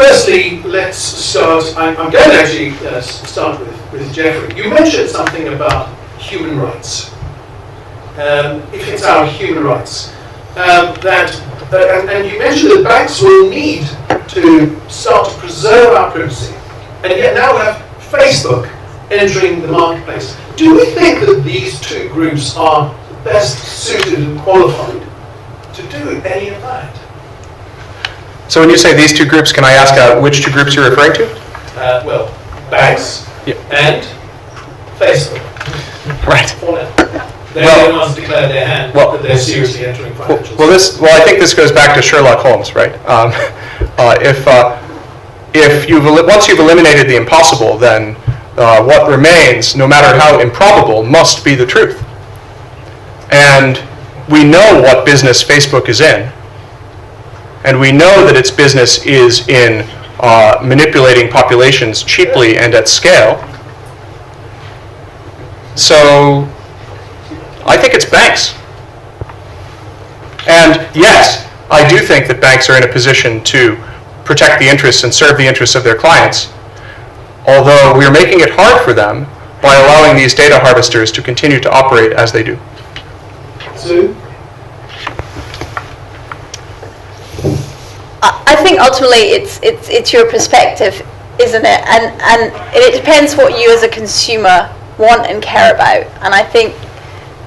firstly, let's start. I'm going to actually start with Geoffrey. You mentioned something about human rights. If it's our human rights, and you mentioned that banks will need to start to preserve our privacy, and yet now we have Facebook entering the marketplace. Do we think that these two groups are best suited and qualified to do any of that? So when you say these two groups, can I ask which two groups you're referring to? Well, banks and Facebook. Right. They're the ones declared their hand that they're seriously entering financial. Well, I think this goes back to Sherlock Holmes, right? Once you've eliminated the impossible, then what remains, no matter how improbable, must be the truth. And we know what business Facebook is in. And we know that its business is in manipulating populations cheaply and at scale. So I think it's banks. And yes, I do think that banks are in a position to protect the interests and serve the interests of their clients, although we're making it hard for them by allowing these data harvesters to continue to operate as they do. Sue? I think ultimately it's your perspective, isn't it? And it depends what you as a consumer want and care about. And I think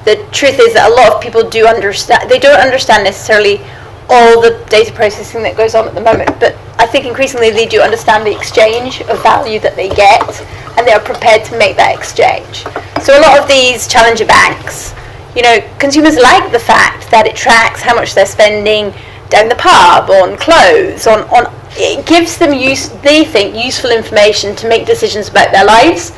the truth is that a lot of people do understand. They don't understand necessarily all the data processing that goes on at the moment, but I think increasingly they do understand the exchange of value that they get, and they are prepared to make that exchange. So a lot of these challenger banks, consumers like the fact that it tracks how much they're spending down the pub, on clothes, on it gives them they think useful information to make decisions about their lives.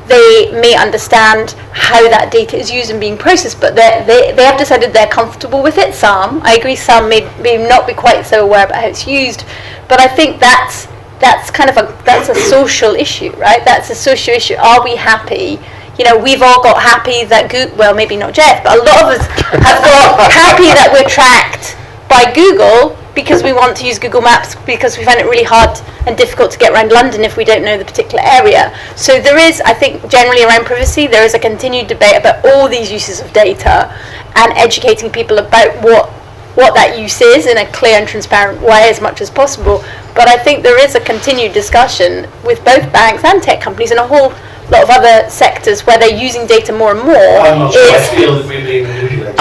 They may understand how that data is used and being processed, but they have decided they're comfortable with it. Some, I agree, some may not be quite so aware about how it's used, but I think that's a social issue, right? That's a social issue. Are we happy? We've all got happy that well, maybe not Jeff, but a lot of us have got happy that we're tracked by Google because we want to use Google Maps because we find it really hard and difficult to get around London if we don't know the particular area. So there is, I think, generally around privacy, there is a continued debate about all these uses of data and educating people about what that use is in a clear and transparent way as much as possible. But I think there is a continued discussion with both banks and tech companies and a whole lot of other sectors where they're using data more and more. I'm not sure I feel that we're being manipulated.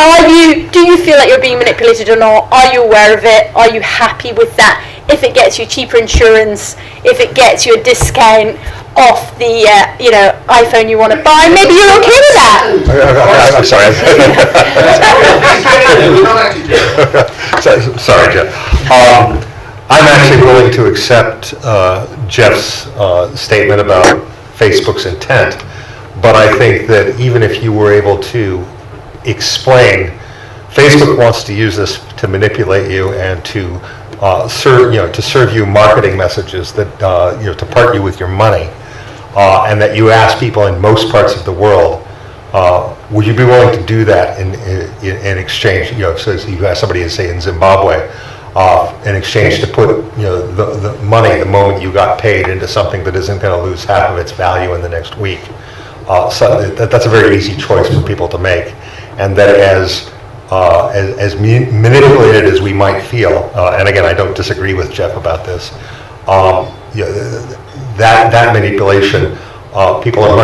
Do you feel like you're being manipulated or not? Are you aware of it? Are you happy with that? If it gets you cheaper insurance, if it gets you a discount off the iPhone you want to buy, maybe you're okay with that. I'm sorry. Sorry, Jeff. I'm actually willing to accept Jeff's statement about Facebook's intent, but I think that even if you were able to explain, Facebook wants to use this to manipulate you and to serve you marketing messages that to part you with your money, and that you ask people in most parts of the world, would you be willing to do that in exchange? So you ask somebody, say in Zimbabwe, in exchange to put the money the moment you got paid into something that isn't going to lose half of its value in the next week. So that's a very easy choice for people to make, and that as manipulated as we might feel, and again I don't disagree with Jeff about this, that manipulation, people are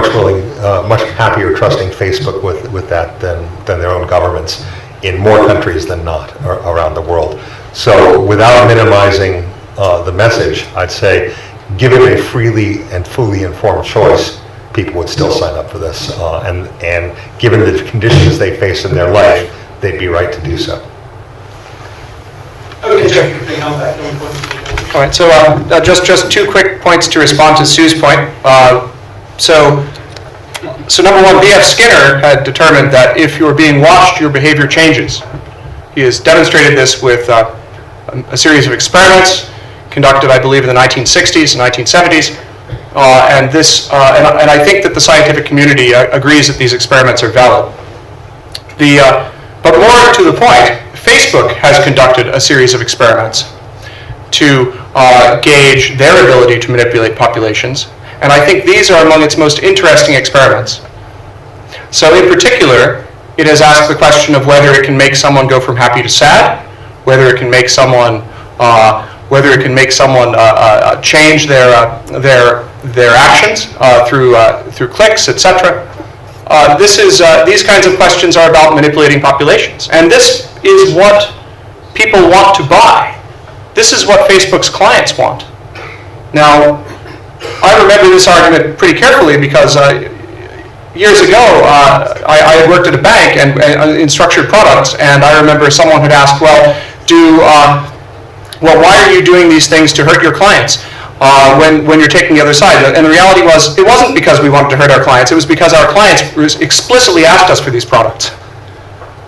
much happier trusting Facebook with that than their own governments in more countries than not around the world. So without minimizing the message, I'd say given a freely and fully informed choice, people would still sign up for this. And given the conditions they face in their life, they'd be right to do so. Okay, Jeff, you can come back. All right, so just 2 quick points to respond to Sue's point. So number one, B.F. Skinner had determined that if you're being watched, your behavior changes. He has demonstrated this with a series of experiments conducted, I believe, in the 1960s and 1970s. And I think that the scientific community agrees that these experiments are valid. But more to the point, Facebook has conducted a series of experiments to gauge their ability to manipulate populations. And I think these are among its most interesting experiments. So in particular, it has asked the question of whether it can make someone go from happy to sad, whether it can make someone change their actions through clicks, etc. These kinds of questions are about manipulating populations, and this is what people want to buy. This is what Facebook's clients want. Now, I remember this argument pretty carefully because years ago, I had worked at a bank and in structured products, and I remember someone had asked, well, why are you doing these things to hurt your clients when you're taking the other side? And the reality was, it wasn't because we wanted to hurt our clients, it was because our clients explicitly asked us for these products.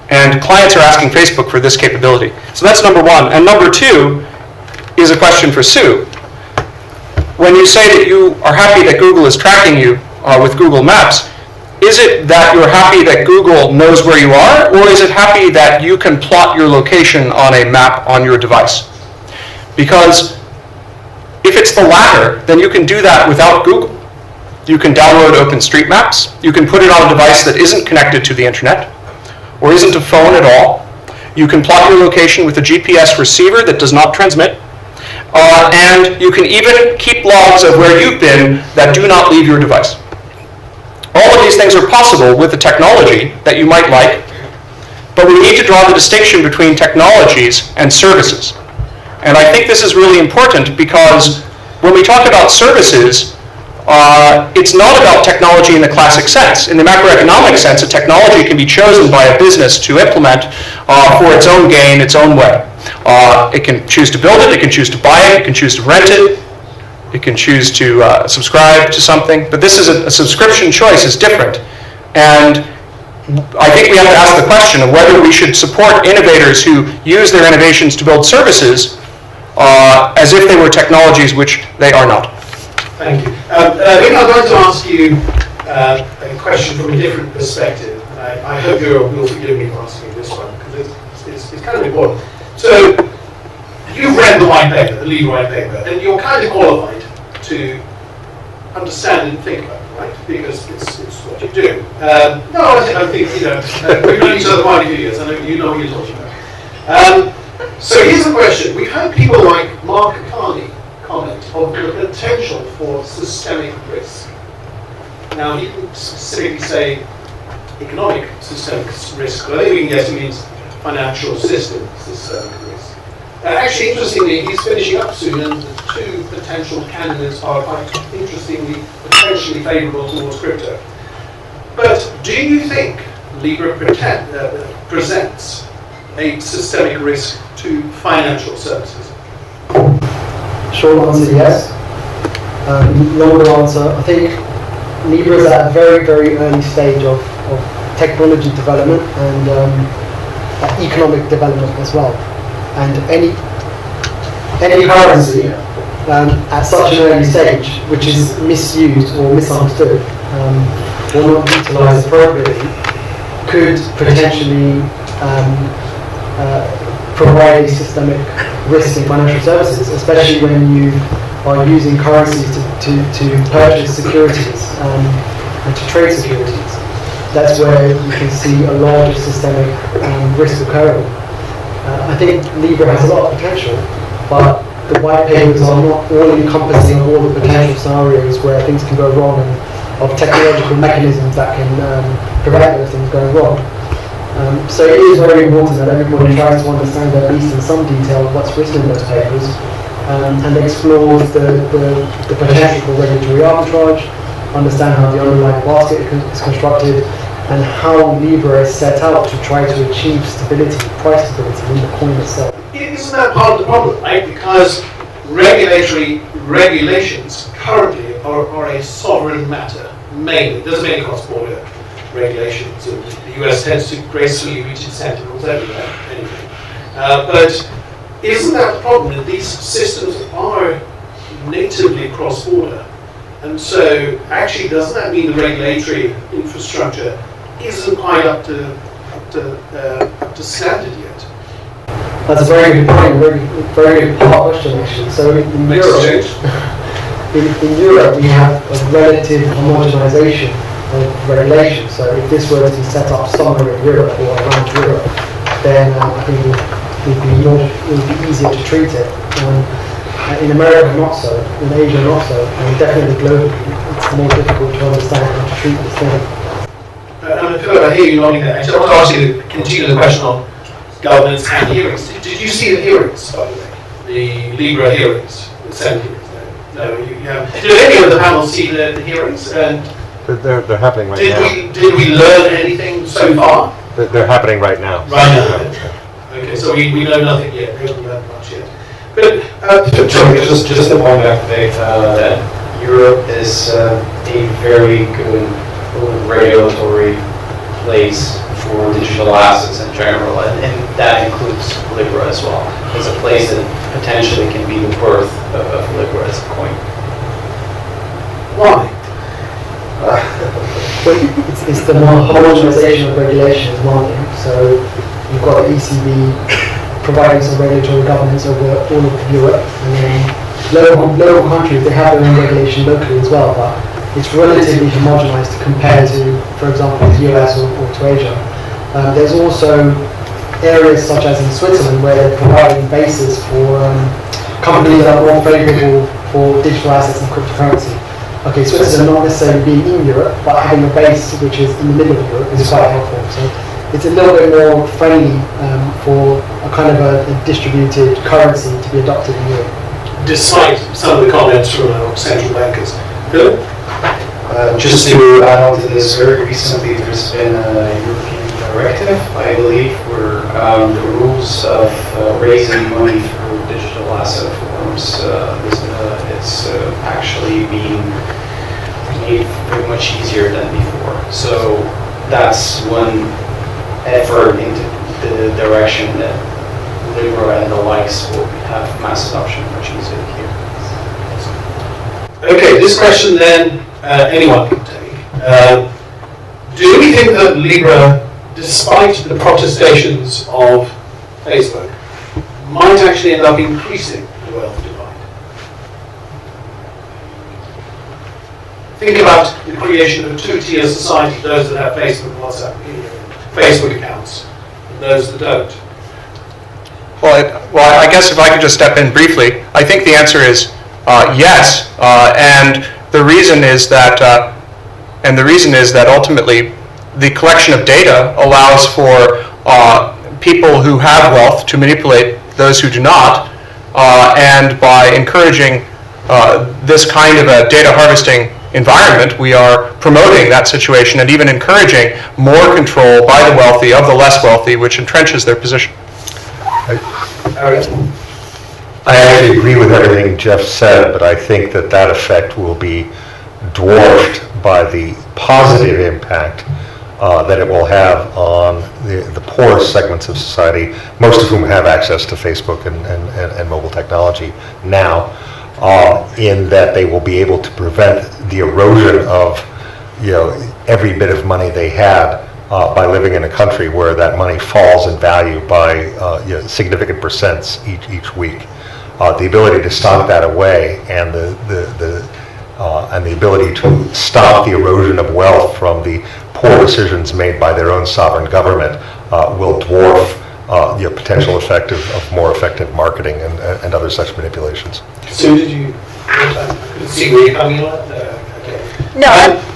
And clients are asking Facebook for this capability. So that's number one. And number two is a question for Sue. When you say that you are happy that Google is tracking you with Google Maps, is it that you're happy that Google knows where you are, or is it happy that you can plot your location on a map on your device? Because if it's the latter, then you can do that without Google. You can download OpenStreetMaps. You can put it on a device that isn't connected to the internet, or isn't a phone at all. You can plot your location with a GPS receiver that does not transmit. And you can even keep logs of where you've been that do not leave your device. All of these things are possible with the technology that you might like, but we need to draw the distinction between technologies and services. And I think this is really important because when we talk about services, it's not about technology in the classic sense. In the macroeconomic sense, a technology can be chosen by a business to implement for its own gain, its own way. It can choose to build it, it can choose to buy it, it can choose to rent it, it can choose to subscribe to something. But this is a subscription choice is different. And I think we have to ask the question of whether we should support innovators who use their innovations to build services as if they were technologies, which they are not. Thank you. Vic, I'm going to ask you a question from a different perspective. I hope you'll forgive me for asking this one, because it's kind of important. So, you've read the white paper, the Libra white paper, and you're kind of qualified to understand and think about it, right? Because it's what you do. No, I think, we've known each other quite a few years, I know you know what you're talking about. So here's a question. We've had people like Mark Carney comment on the potential for systemic risk. Now, he didn't specifically say economic systemic risk, but I think we can guess he means financial system systemic risk. Actually, interestingly, he's finishing up soon, and the two potential candidates are quite interestingly, potentially favourable towards crypto. But do you think Libra presents a systemic risk to financial services? Short answer, yes. Longer answer, I think Libra is at a very, very early stage of technology development and economic development as well. And any currency at such an early stage, which is misused or misunderstood, or not utilised appropriately, could potentially provide a systemic risk in financial services, especially when you are using currencies to purchase securities and to trade securities. That's where you can see a larger systemic risk occurring. I think Libra has a lot of potential, but the white papers are not all encompassing of all the potential scenarios where things can go wrong and of technological mechanisms that can prevent those things going wrong. So it is very important that everybody tries to understand at least in some detail what's written in those papers and explores the potential for regulatory arbitrage, understand how the underlying basket is constructed, and how Libra is set out to try to achieve stability, price stability in the coin itself. Isn't that part of the problem, right? Because regulations currently are a sovereign matter, mainly. It doesn't make cross-border regulations. The US tends to gracefully reach its tentacles everywhere, anyway. But isn't that the problem, that these systems are natively cross-border? And so, actually, doesn't that mean the regulatory infrastructure isn't quite up to standard yet? That's a very good point, very good part question actually. So in Europe, in Europe we have a relative homogenization of regulation. So if this were to set up somewhere in Europe or around Europe, then I think it would be easier to treat it. In America, not so. In Asia, not so. And definitely globally, it's more difficult to understand how to treat this thing. Philip, I hear you nodding there. I just want to ask you to continue the question on governance and hearings. Did you see the hearings, by the way? The Libra hearings, the Senate hearings? No, you haven't. Did any of the panel see the hearings? And They're happening right now. Did we learn anything so far? They're happening right now. Right now. Okay, so we know nothing yet. We haven't learned much yet. But just to point out, Vic, that Europe is a very good regulatory place for digital assets in general, and that includes Libra as well. It's a place that potentially can be the birth of Libra as a coin. why? It's the more homogenization of regulation is one thing. So you've got the ECB providing some regulatory governance over all of Europe, and then local countries, they have their own regulation locally as well, but it's relatively homogenized compared to, for example, the US or to Asia. There's also areas such as in Switzerland where they're providing bases for companies that are more favorable for digital assets and cryptocurrency. Okay, Switzerland not necessarily being in Europe, but having a base which is in the middle of Europe is quite helpful. So it's a little bit more friendly for a kind of a distributed currency to be adopted in Europe. Despite some of the comments from our central bankers. Philip? Just to add on to this, very recently there's been a European directive, I believe, where the rules of raising money through digital asset forms it's actually being made very much easier than before. So that's one effort into the direction that Libra and the likes will have mass adoption much easier here. Okay, this question then anyone can take. Do we think that Libra, despite the protestations of Facebook, might actually end up increasing the wealth divide? Think about the creation of a two-tier society, those that have Facebook, WhatsApp, Facebook accounts, and those that don't. Well, I guess if I could just step in briefly, I think the answer is yes, and the reason is that ultimately the collection of data allows for people who have wealth to manipulate those who do not, and by encouraging this kind of a data harvesting environment, we are promoting that situation and even encouraging more control by the wealthy of the less wealthy, which entrenches their position. I actually agree with everything Jeff said, but I think that effect will be dwarfed by the positive impact that it will have on the poorest segments of society, most of whom have access to Facebook and mobile technology now, in that they will be able to prevent the erosion of every bit of money they had by living in a country where that money falls in value by significant percents each week. The ability to stop that away and the ability to stop the erosion of wealth from the poor decisions made by their own sovereign government will dwarf the potential effect of more effective marketing and other such manipulations. So did you see where you're coming on? Okay. No,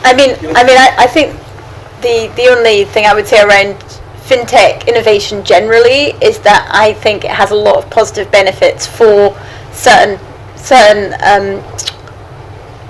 I think the only thing I would say around FinTech innovation generally is that I think it has a lot of positive benefits for certain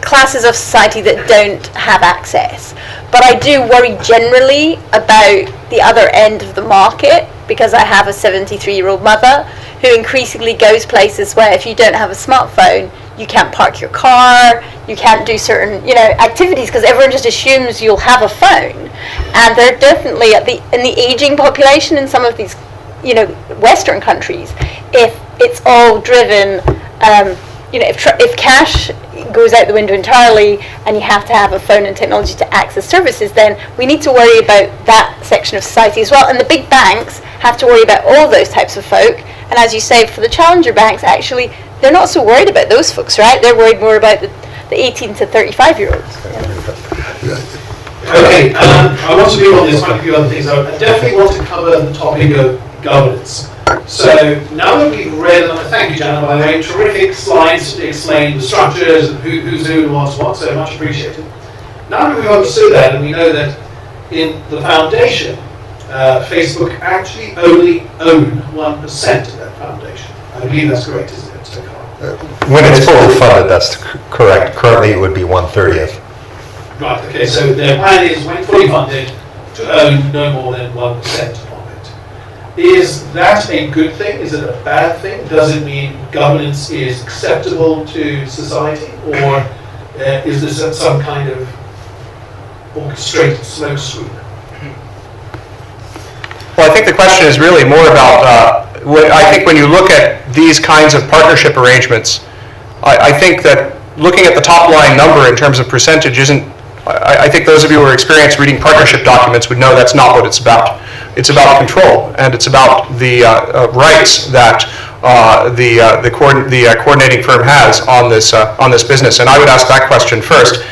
classes of society that don't have access. But I do worry generally about the other end of the market, because I have a 73-year-old mother who increasingly goes places where if you don't have a smartphone, you can't park your car, you can't do certain activities because everyone just assumes you'll have a phone. And they're definitely in the aging population in some of these Western countries, if it's all driven, if cash goes out the window entirely and you have to have a phone and technology to access services, then we need to worry about that section of society as well. And the big banks have to worry about all those types of folk, And as you say, for the challenger banks, actually, they're not so worried about those folks, right? They're worried more about the 18 to 35-year-olds. Okay, I want to move on. There's quite a few other things. I definitely want to cover the topic of governance. So now that we've read, and thank you, Jana, by the way, terrific slides to explain the structures and who's who and what's what, so much appreciated. Now that we've understood that, and we know that in the foundation, Facebook actually only own 1% of that foundation. I believe that's correct, isn't it, so far? When it's fully funded, that's correct. Currently, it would be 1/30th. Right, okay, so their plan is, when fully funded, to own no more than 1% of it. Is that a good thing? Is it a bad thing? Does it mean governance is acceptable to society? Or is this some kind of orchestrated smokescreen? Well, I think the question is really more about, I think when you look at these kinds of partnership arrangements, I think that looking at the top line number in terms of percentage isn't, I think those of you who are experienced reading partnership documents would know that's not what it's about. It's about control, and it's about the rights that the coordinating firm has on this business. And I would ask that question first.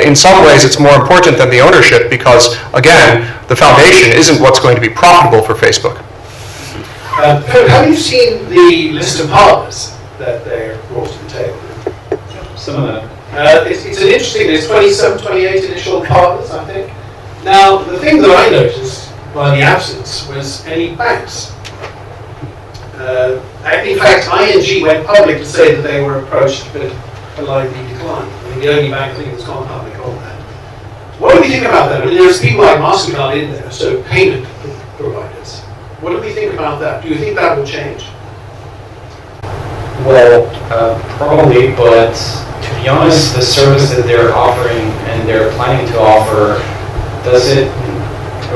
In some ways, it's more important than the ownership because, again, the foundation isn't what's going to be profitable for Facebook. Have you seen the list of partners that they're brought to the table? Some of them. It's an interesting, there's 27, 28 initial partners, I think. Now, the thing that I noticed by the absence was any banks. In fact, ING went public to say that they were approached but politely declined. I mean, the only bank I think that's gone public on that. What do we think about that? I mean, there's people like MasterCard in there, so payment providers. What do we think about that? Do you think that will change? Well, probably, but to be honest, the service that they're offering and they're planning to offer, does it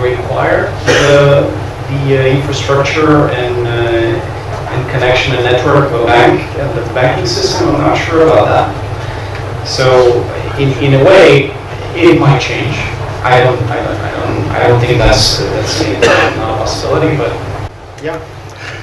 require the infrastructure and connection and network of a bank and the banking system? I'm not sure about that. So, in a way, it might change. I don't think that's not a possibility, but yeah.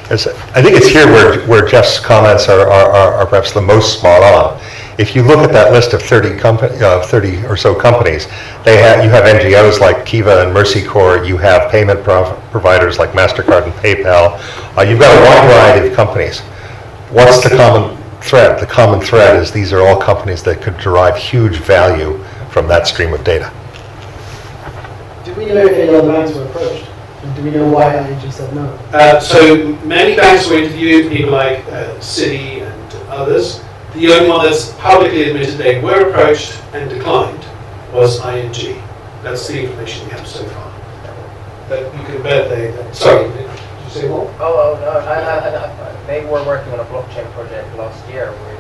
I think it's here where Jeff's comments are perhaps the most spot on. If you look at that list of 30 or so companies, you have NGOs like Kiva and Mercy Corps, you have payment providers like MasterCard and PayPal, you've got a wide variety of companies. What's the common thread? The common thread is these are all companies that could derive huge value from that stream of data. Do we know if any other banks were approached? And do we know why ING said no? So many banks were interviewed, people like Citi and others. The only one that's publicly admitted they were approached and declined was ING. That's the information we have so far. But you can bet sorry, did you say what? Oh, no, they were working on a blockchain project last year with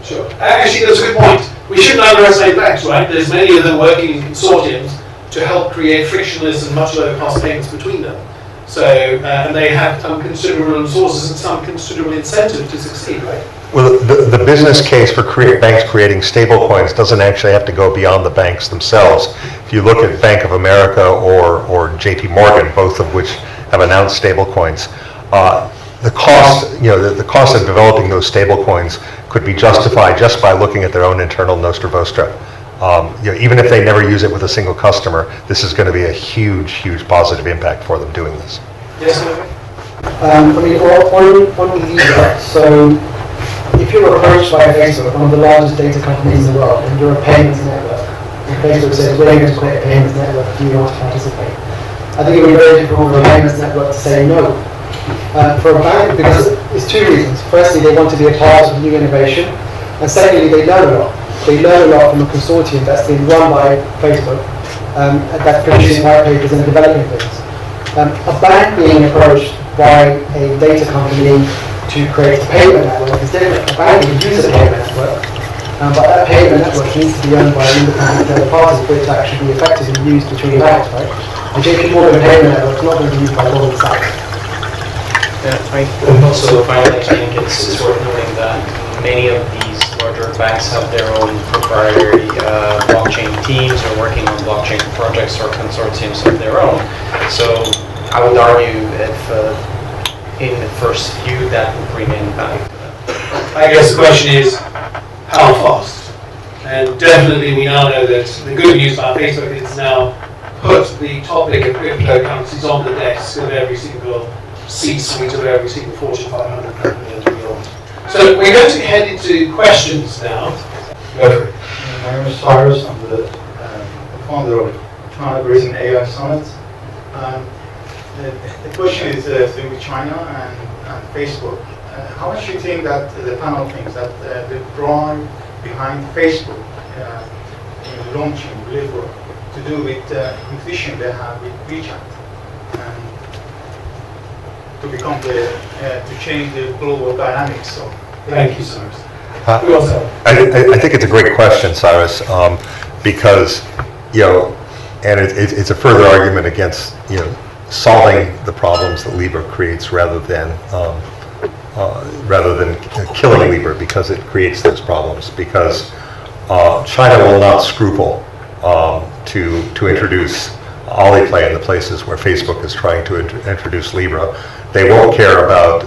Sure. Actually, that's a good point. We shouldn't underestimate banks, right? There's many of them working in consortiums to help create frictionless and much lower cost payments between them. So, and they have some considerable resources and some considerable incentive to succeed, right? Well, the business case for banks creating stablecoins doesn't actually have to go beyond the banks themselves. If you look at Bank of America or JP Morgan, both of which have announced stablecoins, the cost of developing those stablecoins could be justified just by looking at their own internal Nostra Vostra. Even if they never use it with a single customer, this is going to be a huge, huge positive impact for them doing this. Yes, on Libra, so if you're approached by Facebook, one of the largest data companies in the world, and you're a payments network, and Facebook says, we're going to create a payments network, do you want to participate? I think it would be very difficult for a payments network to say no. For a bank, because it's two reasons. Firstly, they want to be a part of new innovation, and secondly, they learn a lot. They learn a lot from a consortium that's been run by Facebook, that's producing white papers and developing things. A bank being approached by a data company to create a payment network is different. A bank can use a payment network, but that payment network needs to be owned by an independent third party for it to actually be effectively used between banks, right? A JP Morgan payment network is not going to be used by Goldman Sachs. Yeah, also finally, I think it's worth noting that many of these larger banks have their own proprietary blockchain teams or working on blockchain projects or consortiums of their own. So I would argue if in the first few that will bring in value to them. I guess the question is, how fast? And definitely we now know that the good news about Facebook is it's now put the topic of cryptocurrencies on the desk of every single C-suite of every single Fortune 500 company and beyond. So we're going to head into questions now. Geoffrey. My name is Cyrus. I'm the founder of China Raising AI Summit. The question is with China and Facebook. How much do you think that the panel thinks that the drive behind Facebook in launching Libra to do with competition they have with WeChat and to become to change the global dynamics? So, Thank you, Cyrus. I think it's a great question, Cyrus, because, and it's a further argument against, solving the problems that Libra creates rather than killing Libra because it creates those problems. Because China will not scruple to introduce Alipay in the places where Facebook is trying to introduce Libra. They won't care about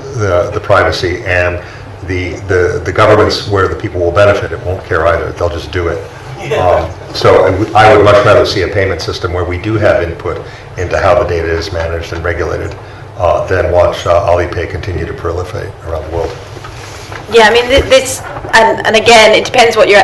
the privacy, and the governments where the people will benefit, it won't care either. They'll just do it. So I would much rather see a payment system where we do have input into how the data is managed and regulated than watch Alipay continue to proliferate around the world. Yeah, I mean this, and again, it depends what your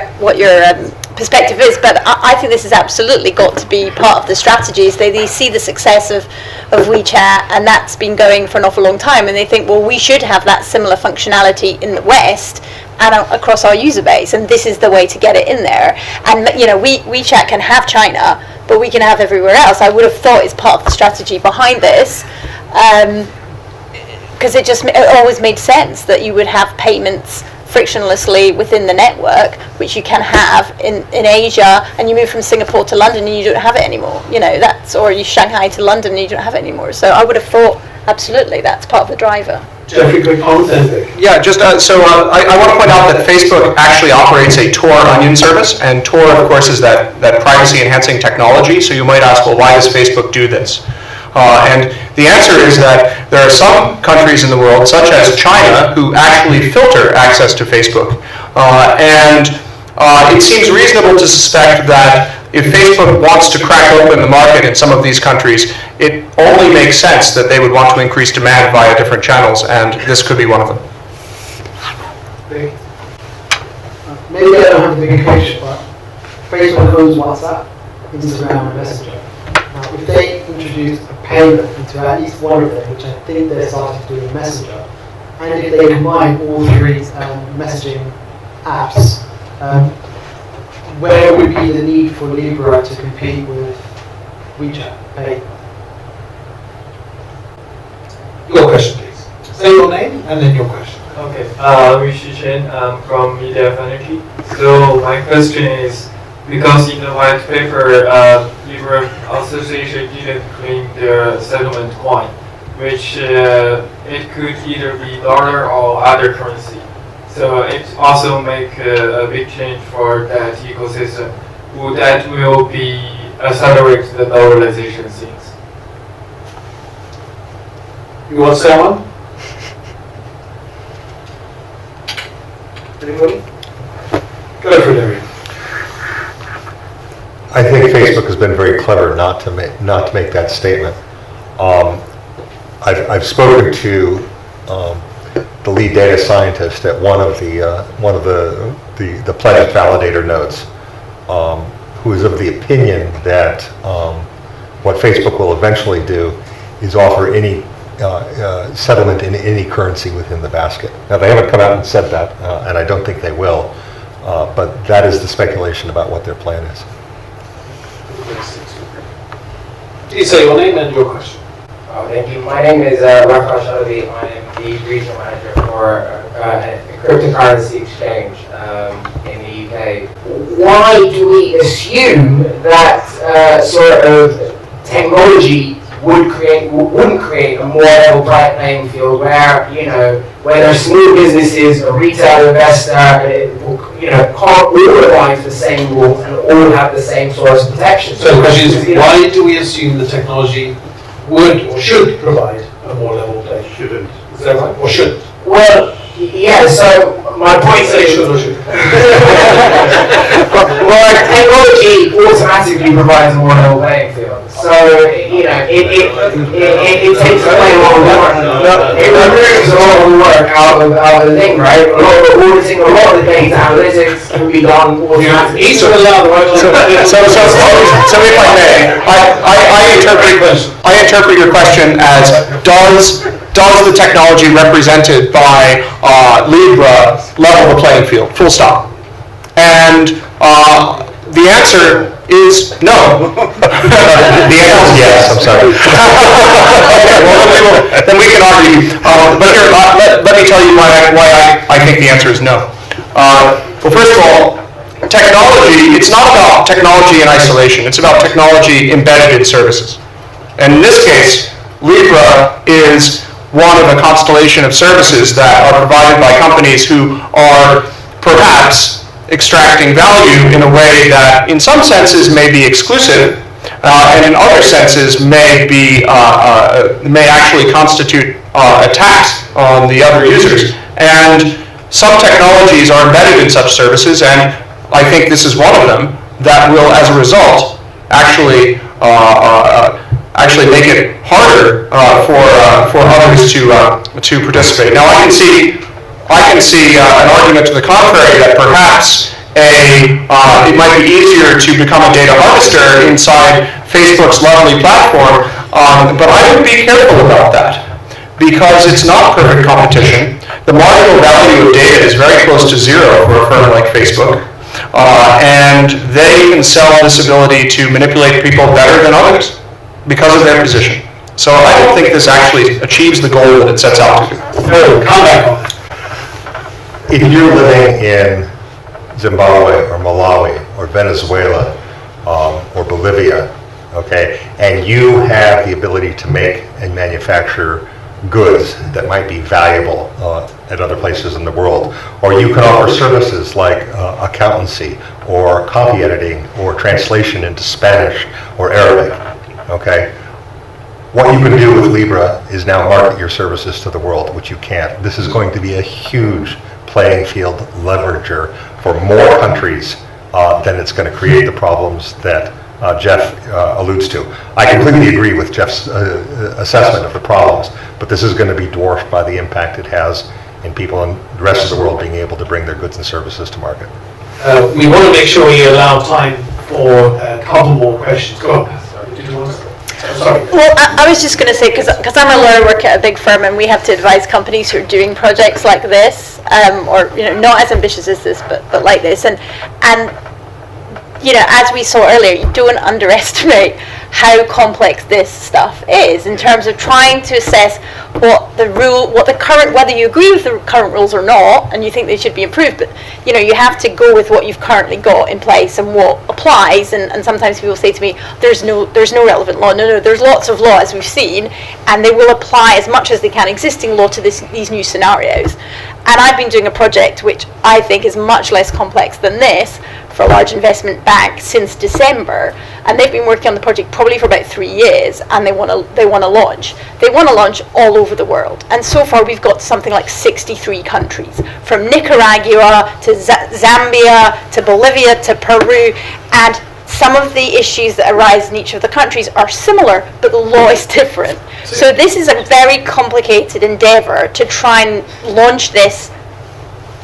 perspective is, but I think this has absolutely got to be part of the strategies. They see the success of WeChat, and that's been going for an awful long time, and they think, well, we should have that similar functionality in the West and across our user base, and this is the way to get it in there. And WeChat can have China, but we can have everywhere else. I would have thought it's part of the strategy behind this, because it always made sense that you would have payments frictionlessly within the network, which you can have in Asia, and you move from Singapore to London and you don't have it anymore. Or you Shanghai to London and you don't have it anymore. So I would have thought, absolutely, that's part of the driver. Geoffrey, quick comment then, Vic. Yeah, I want to point out that Facebook actually operates a Tor onion service, and Tor, of course, is that privacy-enhancing technology. So you might ask, well, why does Facebook do this? And the answer is that there are some countries in the world, such as China, who actually filter access to Facebook. And it seems reasonable to suspect that if Facebook wants to crack open the market in some of these countries, it only makes sense that they would want to increase demand via different channels, and this could be one of them. Maybe I don't have the big picture, but Facebook owns WhatsApp, Instagram, and Messenger. Now, if they introduce a payment into at least one of them, which I think they're starting to do in Messenger, and if they combine all three messaging apps, where would be the need for Libra to compete with WeChat Pay? Your question, please. Say your name and then your question. Okay, Rishi Chen from Media of Energy. So my question is, because in the white paper, Libra Association didn't claim their settlement coin, which it could either be dollar or other currency. So it also make a big change for that ecosystem. Would that will be accelerate the dollarization things? You want to say one? Anybody? Go for it, Ariel. I think Facebook has been very clever not to make that statement. I've spoken to the lead data scientist at one of the pledge validator nodes, who is of the opinion that what Facebook will eventually do is offer any settlement in any currency within the basket. Now, they haven't come out and said that, and I don't think they will, but that is the speculation about what their plan is. Please say your name and your question. Thank you. My name is Rafael Shalabi. I am the regional manager for a cryptocurrency exchange in the UK. Why do we assume that sort of technology wouldn't create a more level playing field where, whether small businesses, a retail investor, can't all apply to the same rules and all have the same source of protection? So the question is, why do we assume the technology would or should provide a more level play? Shouldn't. Is that right? Or should? Well, yeah, so my point Say is, should or should. well, technology automatically provides a more level playing field. So, you know, it takes away a lot of work. It removes a lot of the work out of the thing, right? A lot of the auditing, a lot of the data analytics can be done automatically. Each of us are the right So if I may, I interpret your question as does the technology represented by Libra level the playing field? Full stop. And the answer is no. The answer is yes, I'm sorry. Okay, well, then we can argue. But here, let me tell you why I think the answer is no. Well, first of all, technology, it's not about technology in isolation. It's about technology embedded in services. And in this case, Libra is one of a constellation of services that are provided by companies who are perhaps extracting value in a way that in some senses may be exclusive and in other senses may actually constitute attacks on the other users. And some technologies are embedded in such services, and I think this is one of them that will, as a result, actually make it harder for others to participate. Now, I can see an argument to the contrary that perhaps it might be easier to become a data harvester inside Facebook's lovely platform, but I would be careful about that because it's not perfect competition. The marginal value of data is very close to zero for a firm like Facebook, and they can sell this ability to manipulate people better than others because of their position. So I don't think this actually achieves the goal that it sets out to do. Come back on that. If you're living in Zimbabwe or Malawi or Venezuela or Bolivia, okay, and you have the ability to make and manufacture goods that might be valuable at other places in the world, or you can offer services like accountancy or copy editing or translation into Spanish or Arabic, okay? What you can do with Libra is now market your services to the world, which you can't. This is going to be a huge playing field leverager for more countries than it's going to create the problems that Jeff alludes to. I completely agree with Jeff's assessment of the problems, but this is going to be dwarfed by the impact it has in people in the rest of the world being able to bring their goods and services to market. We want to make sure we allow time for a couple more questions. Go on. Sorry, did you want to? Sorry. Well, I was just going to say, because I'm a lawyer, work at a big firm, and we have to advise companies who are doing projects like this, or not as ambitious as this, but like this, and as we saw earlier, you don't underestimate how complex this stuff is in terms of trying to assess whether you agree with the current rules or not, and you think they should be improved, but you have to go with what you've currently got in place and what applies, and sometimes people say to me, there's no relevant law. No, there's lots of law, as we've seen, and they will apply as much as they can existing law to these new scenarios. And I've been doing a project which I think is much less complex than this for a large investment bank since December, and they've been working on the project probably for about 3 years, and they want to launch. They want to launch all over the world, and so far we've got something like 63 countries, from Nicaragua to Zambia to Bolivia to Peru, and some of the issues that arise in each of the countries are similar, but the law is different. So this is a very complicated endeavor to try and launch this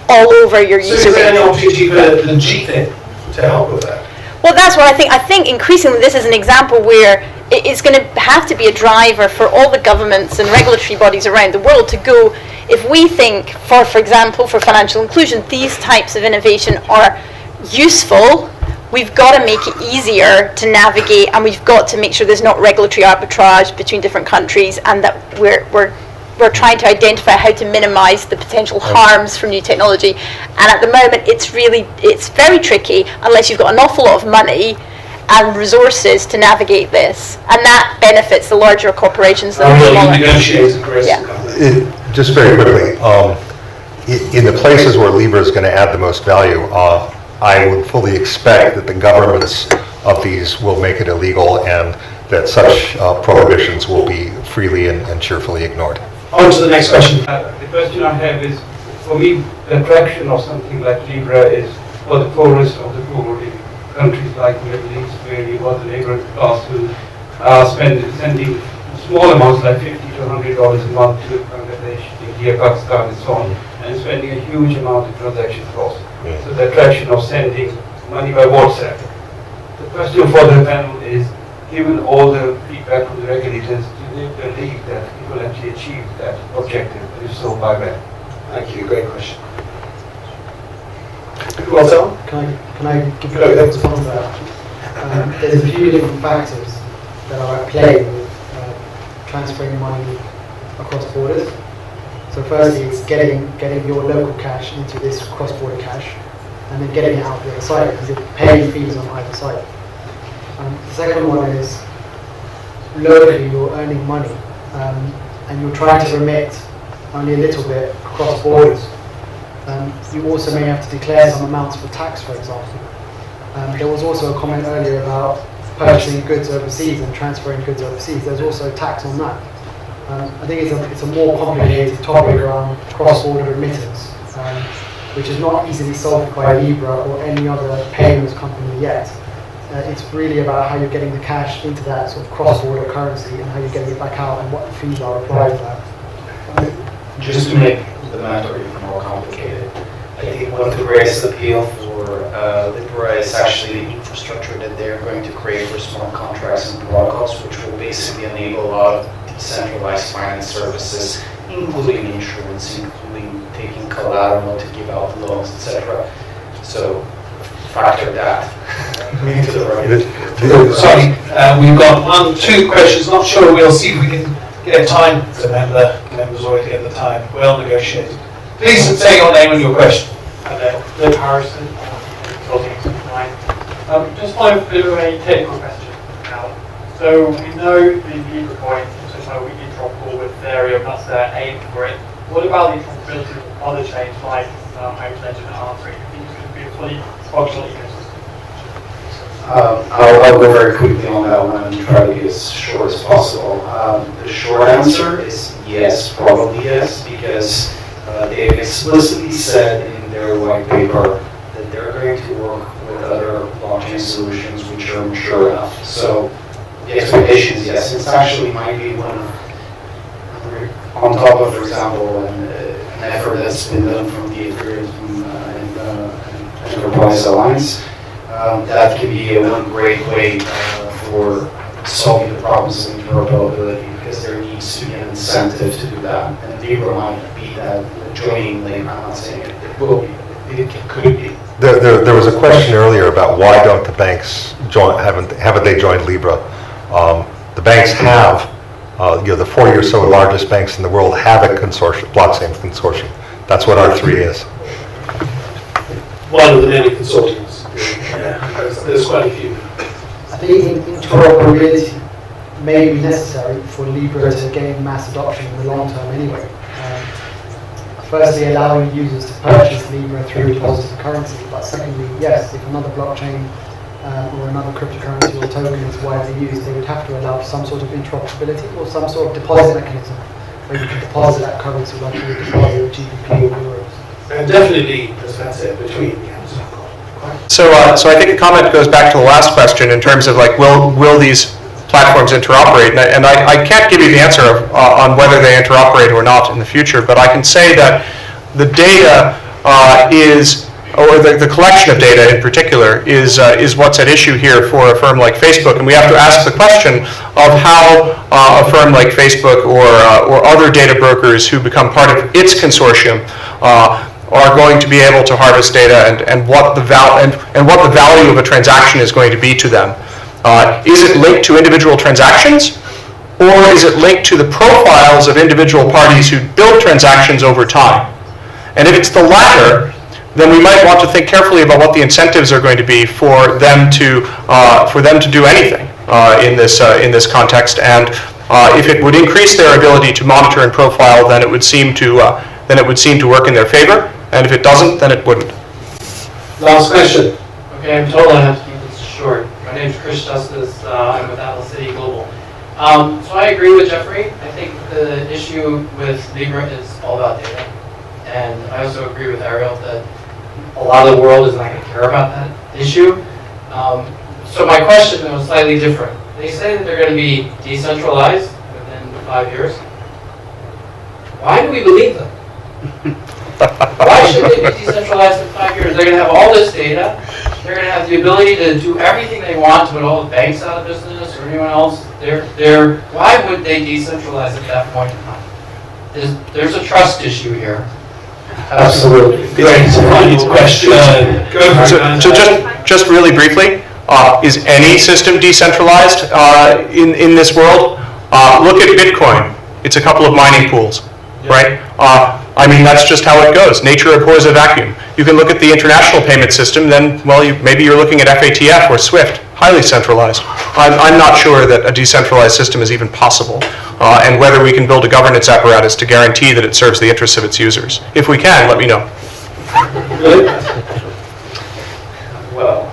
all over your user base. So is there any opportunity for the GFIN to help with that? Well, that's what I think. I think increasingly this is an example where it's going to have to be a driver for all the governments and regulatory bodies around the world to go, if we think, for example, for financial inclusion, these types of innovation are useful, we've got to make it easier to navigate, and we've got to make sure there's not regulatory arbitrage between different countries, and that we're trying to identify how to minimize the potential harms from new technology. And at the moment, it's very tricky unless you've got an awful lot of money and resources to navigate this, and that benefits the larger corporations than the smaller. Just very quickly, in the places where Libra is going to add the most value, I would fully expect that the governments of these will make it illegal, and that such prohibitions will be freely and cheerfully ignored. On to the next question. The question I have is, for me, the attraction of something like Libra is for the poorest of the poor in countries like Middle East, where you got the labor class who sending small amounts like $50 to $100 a month to Bangladesh, India, Pakistan, and so on, and spending a huge amount of transaction costs. So the attraction of sending money by WhatsApp. The question for the panel is, given all the feedback from the regulators, do they believe that it will actually achieve that objective? And if so, by when? Thank you, great question. Well done. Can I give you a response to that? There's a few different factors that are at play with transferring money across borders. So firstly, it's getting your local cash into this cross-border cash, and then getting it out the other side, because you're paying fees on either side. The second one is locally you're earning money, and you're trying to remit only a little bit across borders. You also may have to declare some amounts for tax, for example. There was also a comment earlier about purchasing goods overseas and transferring goods overseas. There's also tax on that. I think it's a more complicated topic around cross-border remittance, which is not easily solved by Libra or any other payments company yet. It's really about how you're getting the cash into that sort of cross-border currency and how you're getting it back out and what the fees are applied to that. Just to make the matter even more complicated, I think one of the greatest appeal for Libra is actually the infrastructure that they're going to create for smart contracts and protocols, which will basically enable a lot of decentralized finance services, including insurance, including taking collateral to give out loans, etc. So factor that into the right. Sorry, we've got 2 questions. Not sure. We'll see if we can get time. Members already at the time. Well negotiated. Please say your name and your question. Vic Arulchandran, just one bit of a technical question now. So we know the Libra coin is also interoperable with Ethereum, that's their aim for it. What about the interoperability with other chains like I mentioned Artery? Do you think it could be a fully functional ecosystem? I'll go very quickly on that one and try to be as short as possible. The short answer is yes, probably yes, because they've explicitly said in their white paper that they're going to work with other blockchain solutions which are mature enough. So the expectation is yes. It actually might be one of, on top of, for example, an effort that's been done from the Ethereum and Enterprise Alliance. That can be one great way for solving the problems of interoperability, because there needs to be an incentive to do that. And Libra might be that joining link. I'm not saying it will be, it could be. There was a question earlier about why don't the banks join? Haven't they joined Libra? The banks have. The 40 or so largest banks in the world have a consortium, blockchain consortium. That's what R3 is. One of the many consortiums. There's quite a few. I think interoperability may be necessary for Libra to gain mass adoption in the long term anyway. Firstly, allowing users to purchase Libra through deposited currency, but secondly, yes, if another blockchain or another cryptocurrency or token is widely used, they would have to allow some sort of interoperability or some sort of deposit mechanism where you can deposit that currency like you would deposit GBP or euros. And definitely, as Matt said, between the apps. So I think the comment goes back to the last question in terms of like, will these platforms interoperate? And I can't give you the answer on whether they interoperate or not in the future, but I can say that the data or the collection of data in particular is what's at issue here for a firm like Facebook, and we have to ask the question of how a firm like Facebook or other data brokers who become part of its consortium are going to be able to harvest data and what the value of a transaction is going to be to them. Is it linked to individual transactions, or is it linked to the profiles of individual parties who build transactions over time? And if it's the latter, then we might want to think carefully about what the incentives are going to be for them to do anything in this context. And if it would increase their ability to monitor and profile, then it would seem to work in their favor. And if it doesn't, then it wouldn't. Last question. Okay, I'm told I have to keep this short. My name is Chris Justice. I'm with Atlas City Global. So I agree with Geoffrey. I think the issue with Libra is all about data. And I also agree with Areiel that a lot of the world is not going to care about that issue. So my question was slightly different. They say that they're going to be decentralized within 5 years. Why do we believe them? Why should they be decentralized in 5 years? They're going to have all this data. They're going to have the ability to do everything they want to put all the banks out of business or anyone else. Why would they decentralize at that point in time? There's a trust issue here. Absolutely. Great. Final question. So just really briefly, is any system decentralized in this world? Look at Bitcoin. It's a couple of mining pools, right? I mean, that's just how it goes. Nature abhors a vacuum. You can look at the international payment system, then, well, maybe you're looking at FATF or SWIFT, highly centralized. I'm not sure that a decentralized system is even possible, and whether we can build a governance apparatus to guarantee that it serves the interests of its users. If we can, let me know. Well,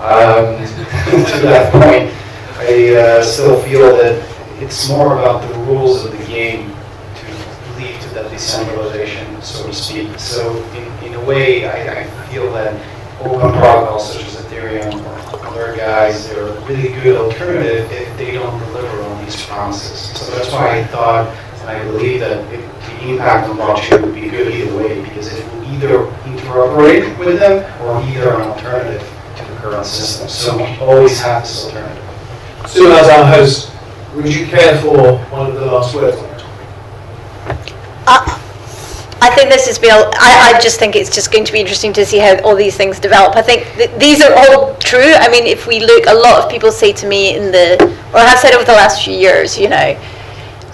to that point, I still feel that it's more about the rules of the game to lead to that decentralization, so to speak. So in a way, I feel that open protocols such as Ethereum or other guys, they're a really good alternative if they don't deliver on these promises. So that's why I thought, and I believe that the impact on blockchain would be good either way, because it will either interoperate with them or either an alternative to the current system. So we always have this alternative. Soon as our host, would you care for one of the last words on it? I think this has been, I just think it's just going to be interesting to see how all these things develop. I think these are all true. I mean, if we look, a lot of people say to me or have said over the last few years,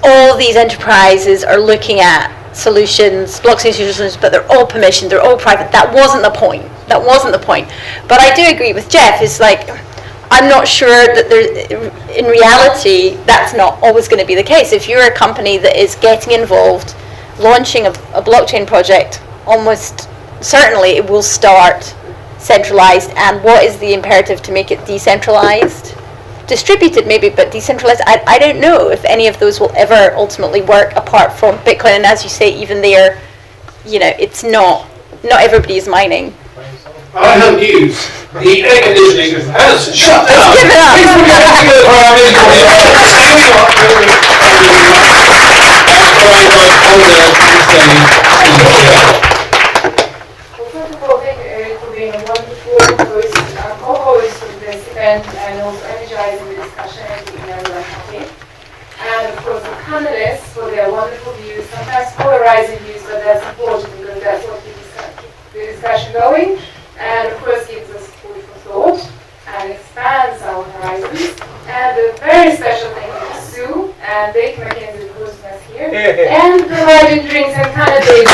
all these enterprises are looking at solutions, blockchain solutions, but they're all permissioned, they're all private. That wasn't the point. But I do agree with Jeff. It's like, I'm not sure that in reality, that's not always going to be the case. If you're a company that is getting involved, launching a blockchain project, almost certainly it will start centralized. And what is the imperative to make it decentralized? Distributed maybe, but decentralized, I don't know if any of those will ever ultimately work apart from Bitcoin. And as you say, even there, it's not everybody is mining. I have news. The air conditioning has shut down. Give it up. First of all, thank you, Eric, for being a wonderful co-host of this event and also energizing the discussion and keeping everyone happy. And of course, the panelists for their wonderful views, sometimes polarizing views, but that's important because that's what keeps the discussion going. And of course, gives us food for thought and expands our horizons. And a very special thank you to Sue and Vic, McKenzie, for hosting us here, and providing drinks and candidates.